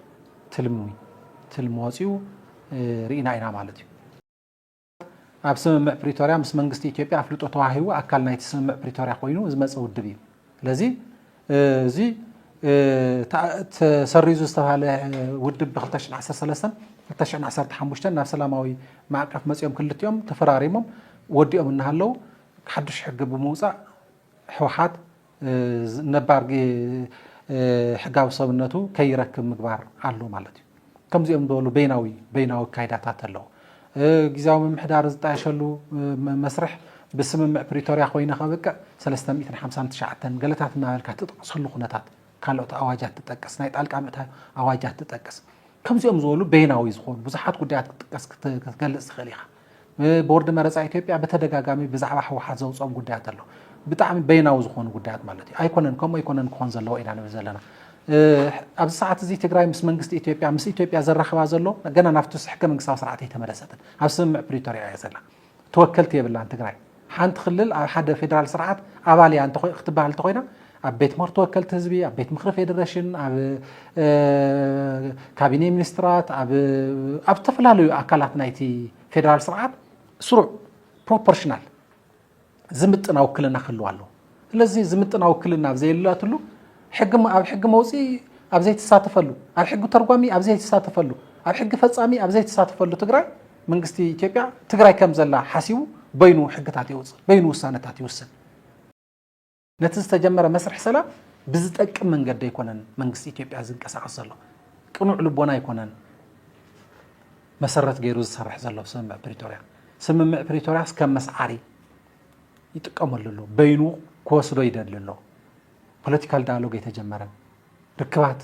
ትልሚ ወፂኡ ርኢና ኢና ማለት እዩ ኣብ ስምምዕ ፕሪቶሪያ ምስ መንግስቲ ኢትዮጵያ ኣፍልጦ ተዋሂቡ ኣካል ናይቲ ስምምዕ ፕሪቶሪያ ኮይኑ ዝመፀ ውድብ እዩ ስለዚ እዚ ተሰሪዙ ዝተባሃለ ውድብ ብ2013 2015 ናብ ሰላማዊ ማዕቀፍ መፅኦም ክልቲኦም ተፈራሪሞም ወዲኦም እናሃለው ሓዱሽ ሕጊ ብምውፃእ ሕወሓት ነባር ሕጋዊ ሰብነቱ ከይረክብ ምግባር ኣሎ ማለት እዩ ከምዚኦም ዝበሉ በይናዊ ካይዳታት ኣለዉ ጊዜያዊ ምምሕዳር ዝጣየሸሉ መስርሕ ብስምምዕ ፕሪቶሪያ ኮይነ ከበቅዕ 359 ገለታት እናበልካ ትጠቕሰሉ ኩነታት ካልኦት ኣዋጃት ትጠቅስ ናይ ጣልቃ ምእታዊ ኣዋጃት ትጠቅስ ከምዚኦም ዝበሉ በይናዊ ዝኾኑ ብዙሓት ጉዳያት ክትጥቀስ ክትገልፅ ትኽእል ኢኻ ቦርድ መረፃ ኢትዮጵያ በተደጋጋሚ ብዛዕባ ሕወሓት ዘውፅኦም ጉዳያት ኣሎ ብጣዕሚ በይናዊ ዝኾኑ ጉዳያት ማለት እዩ ኣይኮነን ከምኡ ኣይኮነን ክኾን ዘለዎ ኢና ንብል ዘለና ኣብዚ ሰዓት እዚ ትግራይ ምስ መንግስቲ ኢትዮጵያ ምስ ኢትዮጵያ ዘራኽባ ዘሎ ገና ናብቲ ሕገ መንግስታዊ ስርዓት ኣይተመለሰትን ኣብ ስምምዕ ፕሪቶሪያ እያ ዘላ ተወከልቲ የብላን ትግራይ ሓንቲ ክልል ኣብ ሓደ ፌደራል ስርዓት ኣባል እያ ክትበሃል እንተኮይና ኣብ ቤት ምክሪ ተወከልቲ ህዝቢ ኣብ ቤት ምክሪ ፌደሬሽን ኣብ ካቢኔ ሚኒስትራት ኣብ ዝተፈላለዩ ኣካላት ናይቲ ፌደራል ስርዓት ስሩዕ ፕሮፖርሽናል ዝምጥና ውክልና ክህልው ኣለዎ ስለዚ ዝምጥና ውክልና ኣብ ዘየልላትሉ ኣብ ሕጊ መውፅኢ ኣብ ዘይተሳተፈሉ ኣብ ሕጊ ተርጓሚ ኣብ ዘይተሳተፈሉ ኣብ ሕጊ ፈፃሚ ኣብ ዘይተሳተፈሉ ትግራይ መንግስቲ ኢትዮጵያ ትግራይ ከም ዘላ ሓሲቡ በይኑ ሕግታት ይውፅእ በይኑ ውሳነታት ይውስን ነቲ ዝተጀመረ መስርሕ ሰላም ብዝጠቅም መንገዲ ኣይኮነን መንግስቲ ኢትዮጵያ ዝንቀሳቀስ ዘሎ ቅኑዕ ልቦና ኣይኮነን መሰረት ገይሩ ዝሰርሕ ዘሎ ስምምዕ ፕሪቶሪያ ከም መስዓሪ ይጥቀመሉ ኣሎ በይኑ ክወስዶ ይደሊ ኣሎ ፖለቲካል ዳያሎግ የተጀመረ ርክባት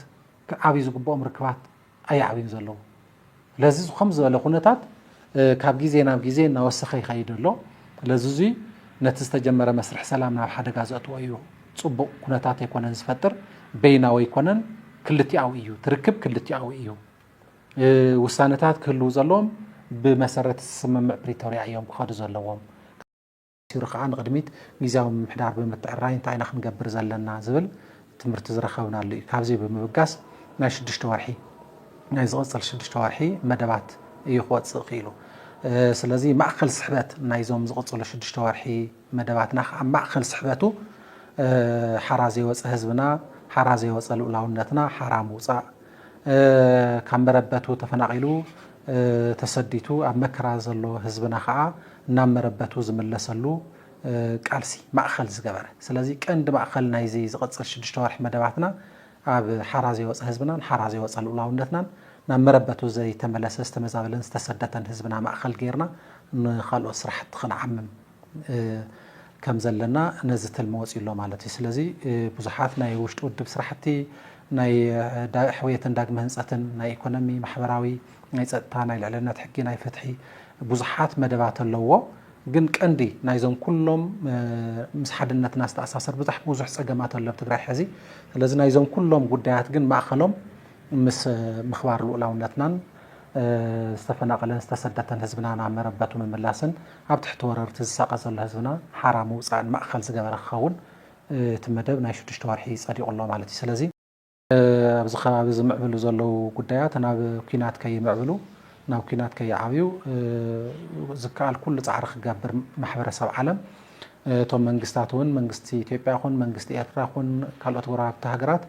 ዓብይ ዝግብኦም ርክባት ኣይዓብዩ ዘለዉ ለዚ ከም ዝበለ ኩነታት ካብ ግዜ ናብ ግዜ እናወሰኸ ይኸይድ ኣሎ ለዚ እዚ ነቲ ዝተጀመረ መስርሕ ሰላም ናብ ሓደጋ ዘእትዎ እዩ ፅቡቕ ኩነታት ኣይኮነን ዝፈጥር በይናዊ ኣይኮነን ክልቲኣዊ እዩ ትርክብ ክልቲኣዊ እዩ ውሳነታት ክህልው ዘለዎም ብመሰረት ስምምዕ ፕሪቶሪያ እዮም ክኸዱ ዘለዎም ሲሩ ከዓ ንቅድሚት ጊዜያዊ ምምሕዳር ብምትዕራይ እንታይ ኢና ክንገብር ዘለና ዝብል ትምህርቲ ዝረኸብናሉ እዩ ካብዚ ብምብጋስ ናይ 6 ወርሒ ናይ ዝቕፅል 6 ወርሒ መደባት እዩ ክወፅእ ክኢሉ ስለዚ ማእከል ስሕበት ናይዞም ዝቕፅሉ 6 ወርሒ መደባትና ከዓ ማእከል ስሕበቱ ሓራ ዘይወፅእ ህዝብና ሓራዘ ይወፀል ኡላውነትና ሓራ ምውፃእ ካብ መረበቱ ተፈናቂሉ ተሰዲቱ ኣብ መከራ ዘሎ ህዝብና ከዓ ናብ መረበቱ ዝምለሰሉ ቃልሲ ማእኸል ዝገበረ ስለዚ ቀንዲ ማእኸል ናይዚ ዝቕፅል 6 ወርሒ መደባትና ኣብ ሓራዘ ይወፀ ህዝብና ሓራዘ ይወፀል ኡላውነትናን ናብ መረበቱ ዘይተመለሰ ዝተመዛበለን ዝተሰደተን ህዝብና ማእኸል ጌርና ንኻልኦት ስራሕቲ ክንዓምም ከም ዘለና ነዚ ትልሚ ወፂሎ ማለት እዩ ስለዚ ብዙሓት ናይ ውሽጢ ውድብ ስራሕቲ ናይ ሕውየትን ዳግመ ህንፀትን ናይ ኢኮኖሚ ማሕበራዊ ናይ ፀጥታ ናይ ልዕልነት ሕጊ ናይ ፍትሒ ብዙሓት መደባት ኣለዎ ግን ቀንዲ ናይዞም ኩሎም ምስ ሓድነትና ዝተኣሳሰር ብዙሕ ፀገማት ኣሎ ትግራይ ሕዚ ስለዚ ናይዞም ኩሎም ጉዳያት ግን ማእኸሎም ምስ ምኽባር ልኡላውነትናን ዝተፈናቀለን ዝተሰደተን ህዝብና ናብ መረበቱ ምምላስን ኣብ ትሕቲ ወረርቲ ዝሳቀ ዘሎ ህዝብና ሓራ ምውፃእን ማእኸል ዝገበረ ክኸውን እቲ መደብ ናይ 6 ወርሒ ፀዲቑሎ ማለት እዩ ስለዚ ኣብዚ ከባቢ ዝምዕብሉ ዘለው ጉዳያት ናብ ኩናት ከይምዕብሉ ናብ ኩናት ከይዓብዩ ዝከኣል ኩሉ ፃዕሪ ክገብር ማሕበረሰብ ዓለም እቶም መንግስታት እውን መንግስቲ ኢትዮጵያ ይኹን መንግስቲ ኤርትራ ይኹን ካልኦት ጎረባብቲ ሃገራት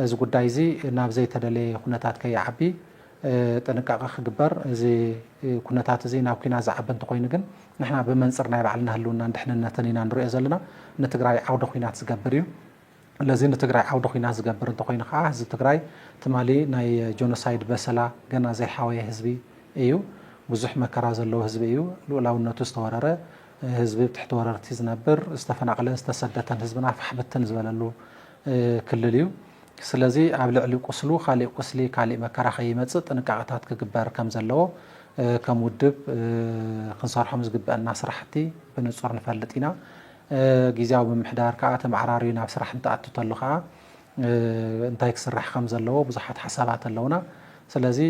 እዚ ጉዳይ እዚ ናብ ዘይተደለየ ኩነታት ከይዓቢ ጥንቃቐ ክግበር እዚ ኩነታት እዚ ናብ ኩናት ዝዓቢ እንተኮይኑ ግን ንሕና ብመንፅር ናይ ባዕልና ህልውና ድሕንነትን ኢና ንሪኦ ዘለና ንትግራይ ዓውደ ኩናት ዝገብር እዩ ለዚ ንትግራይ ዓውደ ኩናት ዝገብር እንተኮይኑ ከዓ ህዝቢ ትግራይ ትማሊ ናይ ጆኖሳይድ በሰላ ገና ዘይሓወየ ህዝቢ እዩ ብዙሕ መከራ ዘለዎ ህዝቢ እዩ ልኡላውነቱ ዝተወረረ ህዝቢ ብትሕቲ ወረርቲ ዝነብር ዝተፈናቀለን ዝተሰደተን ህዝብና ፋሕብትን ዝበለሉ ክልል እዩ ስለዚ ኣብ ልዕሊ ቁስሉ ካሊእ ቁስሊ ካሊእ መከራ ከይመፅእ ጥንቃቐታት ክግበር ከም ዘለዎ ከም ውድብ ክንሰርሖም ዝግበአና ስራሕቲ ብንፁር ንፈልጥ ኢና ጊዜያዊ ምምሕዳር ከዓ ተመዓራርዩ ናብ ስራሕ እንትኣቱ ተሉ ከዓ እንታይ ክስራሕ ከም ዘለዎ ብዙሓት ሓሳባት ኣለውና ስለዚ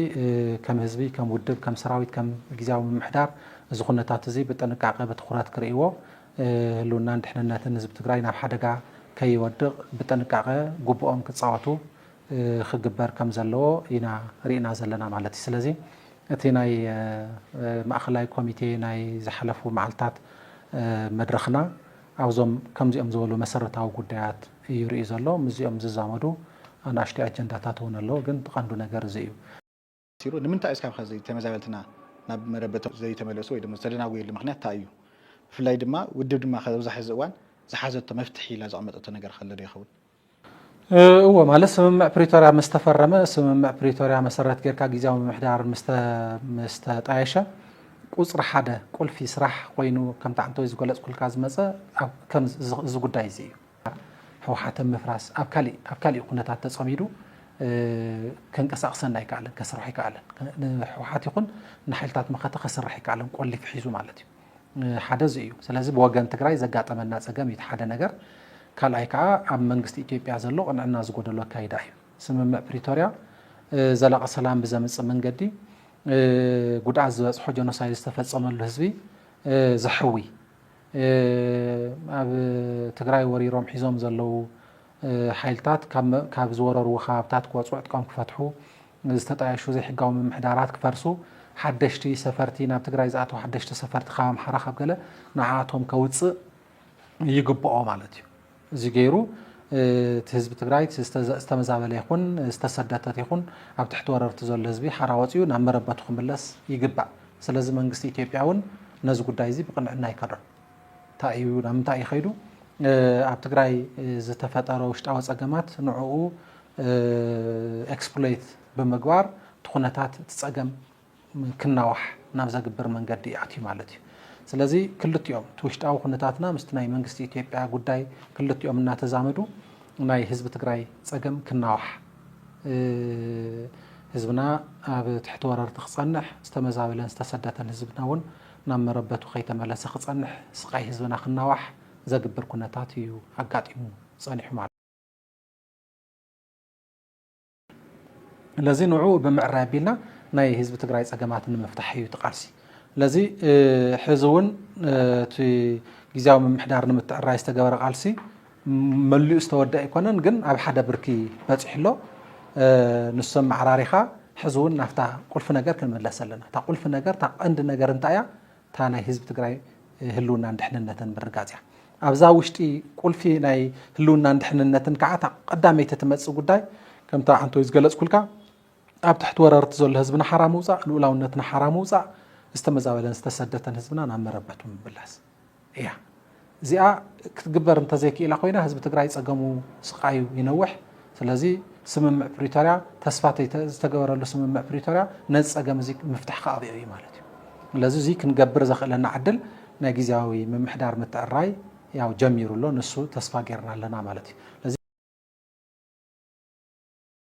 ከም ህዝቢ ከም ውድብ ከም ሰራዊት ከም ጊዜያዊ ምምሕዳር እዚ ኩነታት እዚ ብጥንቃቐ ብትኩረት ክርእይዎ ህልውናን ድሕንነትን ህዝቢ ትግራይ ናብ ሓደጋ ከይወድቕ ብጥንቃቐ ግቡኦም ክፃወቱ ክግበር ከም ዘለዎ ኢና ርኢና ዘለና ማለት እዩ ስለዚ እቲ ናይ ማእኸላይ ኮሚቴ ናይ ዝሓለፉ መዓልታት መድረኽና ኣብዞም ከምዚኦም ዝበሉ መሰረታዊ ጉዳያት እዩ ርኢ ዘሎ ምዚኦም ዝዛመዱ ኣናእሽተይ ኣጀንዳታት እውን ኣለዎ ግን ትቐንዱ ነገር እዚ እዩ ንምንታይ እስካብ ከዚ ተመዛበልትና ናብ መረበቶም ዘይተመለሱ ወይ ድማ ዝተደናጎየሉ ምክንያት እንታይ እዩ ብፍላይ ድማ ውድብ ድማ ከብዛ ሕዚ እዋን ዝሓዘቶ መፍትሒ ኢላ ዘቐመጠቶ ነገር ከለ ዶ ይኸውን እዎ ማለት ስምምዕ ፕሪቶርያ ምስ ተፈረመ ስምምዕ ፕሪቶርያ መሰረት ጌርካ ጊዜያዊ ምምሕዳር ምስ ተጣየሸ ቁፅሪ ሓደ ቁልፊ ስራሕ ኮይኑ ከምቲ ዓንተወይ ዝገለፅኩልካ ዝመፀ ከም እዚ ጉዳይ እዚ እዩ ሕወሓትን ምፍራስ ኣብ ካሊእ ኩነታት ተፀሚዱ ከንቀሳቅሰና ኣይከኣለን ከስራሕ ኣይከኣለን ንሕወሓት ይኹን ንሓይልታት መኸተ ከስራሕ ኣይከኣለን ቆሊፍ ሒዙ ማለት እዩ ሓደ እዚ እዩ ስለዚ ብወገን ትግራይ ዘጋጠመና ፀገም እዩ ሓደ ነገር ካልኣይ ከዓ ኣብ መንግስቲ ኢትዮጵያ ዘሎ ቅንዕና ዝጎደሎ ኣካይዳ እዩ ስምምዕ ፕሪቶርያ ዘላቐ ሰላም ብዘምፅእ መንገዲ ጉድኣት ዝበፅሖ ጆኖሳይድ ዝተፈፀመሉ ህዝቢ ዘሕዊ ኣብ ትግራይ ወሪሮም ሒዞም ዘለው ሓይልታት ካብ ዝወረርዎ ከባብታት ክወፅኡ ዕጥቆም ክፈትሑ ዝተጣየሹ ዘይሕጋዊ ምምሕዳራት ክፈርሱ ሓደሽቲ ሰፈርቲ ናብ ትግራይ ዝኣተው ሓደሽቲ ሰፈርቲ ካብ ኣምሓራ ካብ ገለ ንዓኣቶም ከውፅእ ይግብኦ ማለት እዩ እዚ ገይሩ እቲ ህዝቢ ትግራይ ዝተመዛበለ ይኹን ዝተሰደተት ይኹን ኣብ ትሕቲ ወረርቲ ዘሎ ህዝቢ ሓራ ወፂኡ ናብ መረበቱ ክምለስ ይግባእ ስለዚ መንግስቲ ኢትዮጵያ እውን ነዚ ጉዳይ እዚ ብቅንዕና ይከድዖ እንታይ እዩ ናብ ምንታይ ይኸይዱ ኣብ ትግራይ ዝተፈጠረ ውሽጣዊ ፀገማት ንዕኡ ኤክስፕሎይት ብምግባር እቲ ኩነታት እቲ ፀገም ክናዋሕ ናብ ዘግብር መንገዲ ኣትዩ ማለት እዩ ስለዚ ክልቲኦም እቲ ውሽጣዊ ኩነታትና ምስቲ ናይ መንግስቲ ኢትዮጵያ ጉዳይ ክልቲኦም እናተዛመዱ ናይ ህዝቢ ትግራይ ፀገም ክናዋሕ ህዝብና ኣብ ትሕቲ ወረርቲ ክፀንሕ ዝተመዛበለን ዝተሰደተን ህዝብና እውን ናብ መረበቱ ከይተመለሰ ክፀንሕ ስቃይ ህዝብና ክናዋሕ ዘግብር ኩነታት እዩ ኣጋጢሙ ፀኒሑ ማለት ለዚ ንዕኡ ብምዕራይ ኣቢልና ናይ ህዝቢ ትግራይ ፀገማት ንምፍታሕ እዩ ተቃልሲ ለዚ ሕዚ እውን እቲ ጊዜያዊ ምምሕዳር ንምትዕራይ ዝተገበረ ቃልሲ መሊኡ ዝተወድአ ኣይኮነን ግን ኣብ ሓደ ብርኪ በፂሕሎ ንሶም ማዕራሪኻ ሕዚ እውን ናፍታ ቁልፊ ነገር ክንመለስ ኣለና እታ ቁልፊ ነገር እታ ቀንዲ ነገር እንታይ እያ እታ ናይ ህዝቢ ትግራይ ህልውናን ድሕንነትን ምርጋፅ እያ ኣብዛ ውሽጢ ቁልፊ ናይ ህልውና ንድሕንነትን ከዓ ቀዳመይቲ ትመጽእ ጉዳይ ከምታ ሓንቶ ዝገለጽ ኩልካ ኣብ ትሕቲ ወረርቲ ዘሎ ህዝብና ሓራ ምውፃእ ልኡላውነትና ሓራ ምውፃእ ዝተመዛበለን ዝተሰደተን ህዝብና ናብ መረበቱ ምብላስ እያ እዚኣ ክትግበር እንተዘይክኢላ ኮይና ህዝቢ ትግራይ ፀገሙ ስቃዩ ይነውሕ ስለዚ ስምምዕ ፕሪቶሪያ ተስፋተይ ዝተገበረሉ ስምምዕ ፕሪቶሪያ ነዚ ፀገም እዚ ምፍታሕ ከኣብዮ እዩ ማለት እዩ ስለዚ እዚ ክንገብር ዘኽእለና ዓድል ናይ ግዝያዊ ምምሕዳር ምትዕራይ ያው ጀሚሩሎ ንሱ ተስፋ ገይርና ኣለና ማለት እዩ